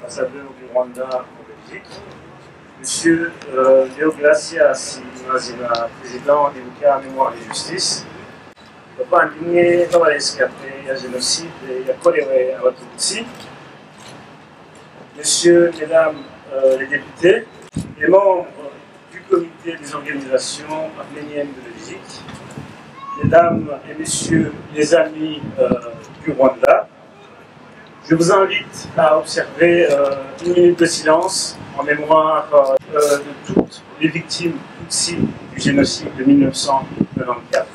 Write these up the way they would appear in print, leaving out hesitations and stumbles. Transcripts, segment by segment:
Ambassadeur du Rwanda en Belgique, Monsieur Deogracia Simazina, président du Buka Mémoire et Justice, bavandimwe b'abarescapé ya Jenoside yakorewe Abatutsi, Messieurs, Mesdames les députés, les membres du comité des organisations arméniennes de Belgique, Mesdames et Messieurs les amis du Rwanda, je vous invite à observer une minute de silence en mémoire de toutes les victimes tutsis du génocide de 1994.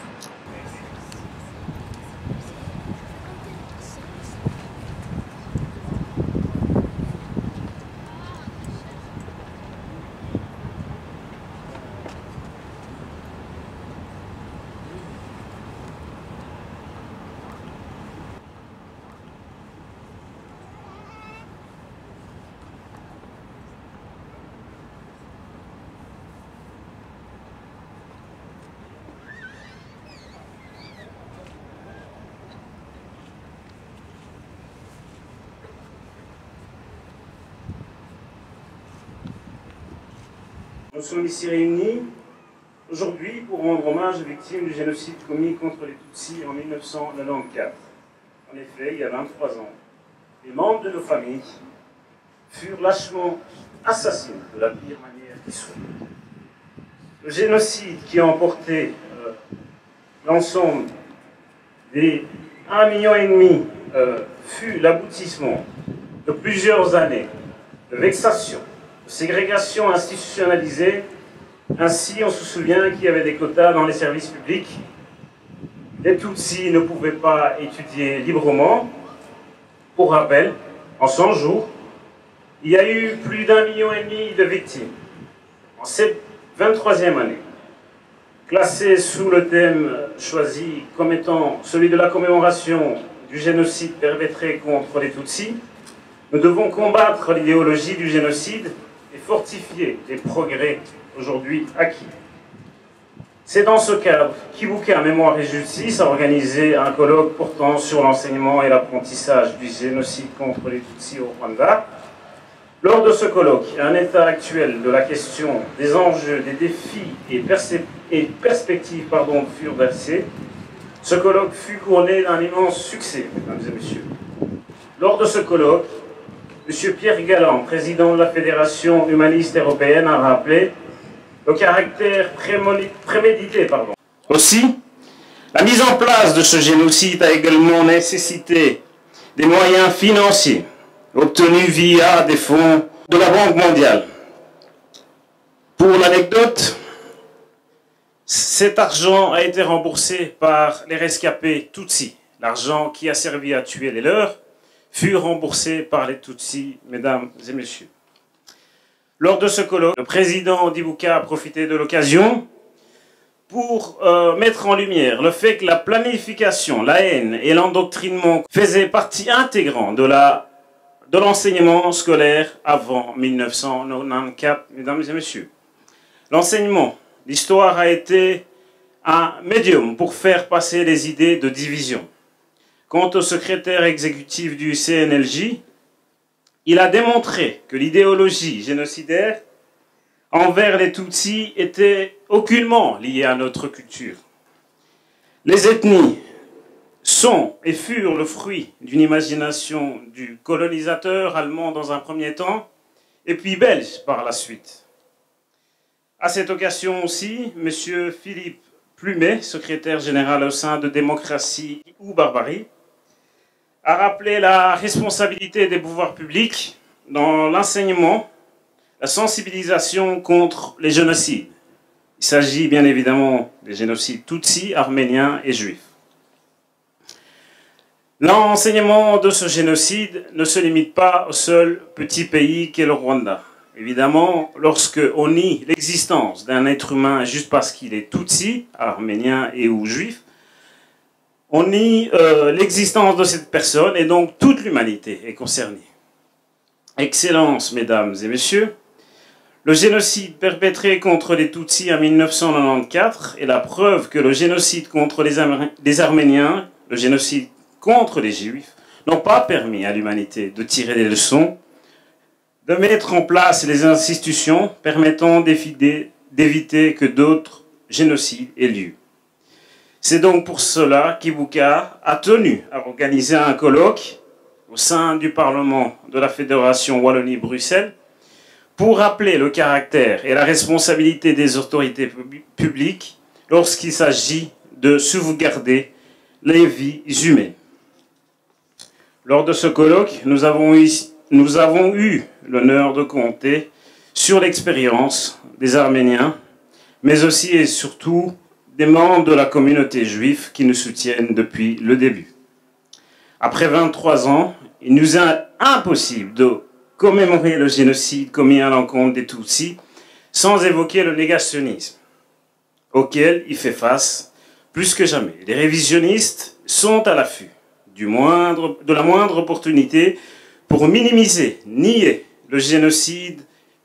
Nous sommes ici réunis aujourd'hui pour rendre hommage aux victimes du génocide commis contre les Tutsis en 1994. En effet, il y a 23 ans, les membres de nos familles furent lâchement assassinés de la pire manière qui soit. Le génocide qui a emporté l'ensemble des 1,5 million fut l'aboutissement de plusieurs années de vexation, de ségrégation institutionnalisée. Ainsi, on se souvient qu'il y avait des quotas dans les services publics. Les Tutsis ne pouvaient pas étudier librement. Pour rappel, en 100 jours, il y a eu plus d'1,5 million de victimes en cette 23e année. Classé sous le thème choisi comme étant celui de la commémoration du génocide perpétré contre les Tutsis, nous devons combattre l'idéologie du génocide et fortifier les progrès aujourd'hui acquis. C'est dans ce cadre qu'Ibuka Mémoire et Justice a organisé un colloque portant sur l'enseignement et l'apprentissage du génocide contre les Tutsis au Rwanda. Lors de ce colloque, un état actuel de la question des enjeux, des défis et perspectives furent versés. Ce colloque fut couronné d'un immense succès, mesdames et messieurs. Lors de ce colloque, M. Pierre Galland, président de la Fédération humaniste européenne, a rappelé le caractère prémédité. Aussi, la mise en place de ce génocide a également nécessité des moyens financiers obtenus via des fonds de la Banque mondiale. Pour l'anecdote, cet argent a été remboursé par les rescapés Tutsis. L'argent qui a servi à tuer les leurs fut remboursé par les Tutsis, mesdames et messieurs. Lors de ce colloque, le président d'Ibuka a profité de l'occasion pour mettre en lumière le fait que la planification, la haine et l'endoctrinement faisaient partie intégrante de l'enseignement scolaire avant 1994, mesdames et messieurs. L'enseignement, l'histoire a été un médium pour faire passer les idées de division. Quant au secrétaire exécutif du CNLJ, il a démontré que l'idéologie génocidaire envers les Tutsis était aucunement liée à notre culture. Les ethnies sont et furent le fruit d'une imagination du colonisateur allemand dans un premier temps, et puis belge par la suite. À cette occasion aussi, M. Philippe Plumet, secrétaire général au sein de Démocratie ou Barbarie, a rappelé la responsabilité des pouvoirs publics dans l'enseignement, la sensibilisation contre les génocides. Il s'agit bien évidemment des génocides Tutsis, arméniens et juifs. L'enseignement de ce génocide ne se limite pas au seul petit pays qu'est le Rwanda. Évidemment, lorsque on nie l'existence d'un être humain juste parce qu'il est Tutsi, arménien et ou juif, on nie l'existence de cette personne et donc toute l'humanité est concernée. Excellences, mesdames et messieurs, le génocide perpétré contre les Tutsis en 1994 est la preuve que le génocide contre les Arméniens, le génocide contre les Juifs, n'ont pas permis à l'humanité de tirer des leçons, de mettre en place les institutions permettant d'éviter que d'autres génocides aient lieu. C'est donc pour cela qu'Ibuka a tenu à organiser un colloque au sein du Parlement de la Fédération Wallonie-Bruxelles pour rappeler le caractère et la responsabilité des autorités publiques lorsqu'il s'agit de sauvegarder les vies humaines. Lors de ce colloque, nous avons eu l'honneur de compter sur l'expérience des Arméniens, mais aussi et surtout des membres de la communauté juive qui nous soutiennent depuis le début. Après 23 ans, il nous est impossible de commémorer le génocide commis à l'encontre des Tutsis sans évoquer le négationnisme auquel il fait face plus que jamais. Les révisionnistes sont à l'affût de la moindre opportunité pour minimiser, nier le génocide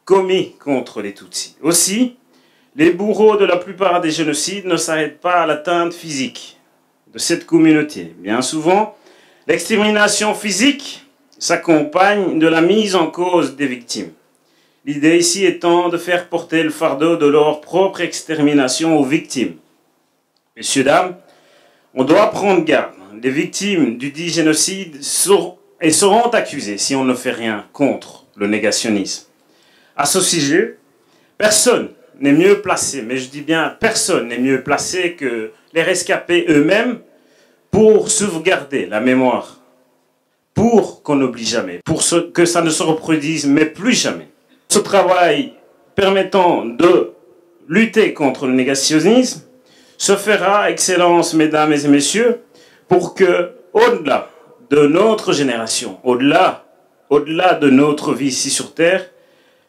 commis contre les Tutsis. Aussi, les bourreaux de la plupart des génocides ne s'arrêtent pas à l'atteinte physique de cette communauté. Bien souvent, l'extermination physique s'accompagne de la mise en cause des victimes. L'idée ici étant de faire porter le fardeau de leur propre extermination aux victimes. Messieurs, dames, on doit prendre garde. Les victimes du dit génocide seront accusées si on ne fait rien contre le négationnisme. À ce sujet, personne n'est mieux placé, mais je dis bien personne n'est mieux placé que les rescapés eux-mêmes pour sauvegarder la mémoire, pour qu'on n'oublie jamais, pour que ça ne se reproduise, mais plus jamais. Ce travail permettant de lutter contre le négationnisme se fera, Excellences, mesdames et messieurs, pour que, au-delà de notre génération, au-delà de notre vie ici sur Terre,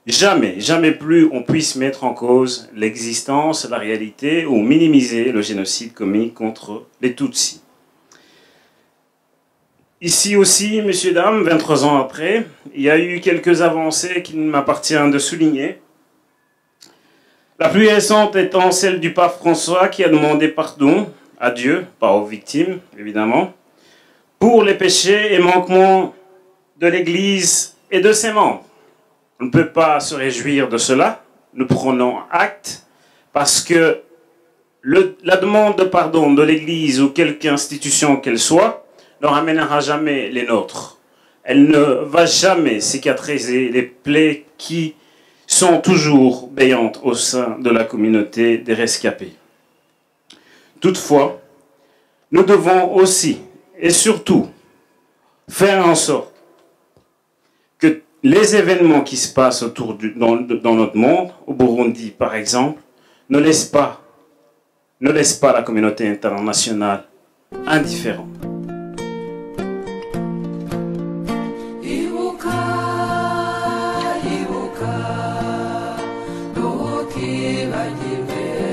jamais, jamais plus on puisse mettre en cause l'existence, la réalité ou minimiser le génocide commis contre les Tutsis. Ici aussi, messieurs, dames, 23 ans après, il y a eu quelques avancées qu'il m'appartient de souligner. La plus récente étant celle du pape François qui a demandé pardon à Dieu, pas aux victimes évidemment, pour les péchés et manquements de l'Église et de ses membres. On ne peut pas se réjouir de cela, nous prenons acte parce que la demande de pardon de l'Église ou quelque institution qu'elle soit ne ramènera jamais les nôtres. Elle ne va jamais cicatriser les plaies qui sont toujours béantes au sein de la communauté des rescapés. Toutefois, nous devons aussi et surtout faire en sorte que les événements qui se passent dans notre monde, au Burundi par exemple, ne laissent pas la communauté internationale indifférente. Ibuka, ntukibagirwe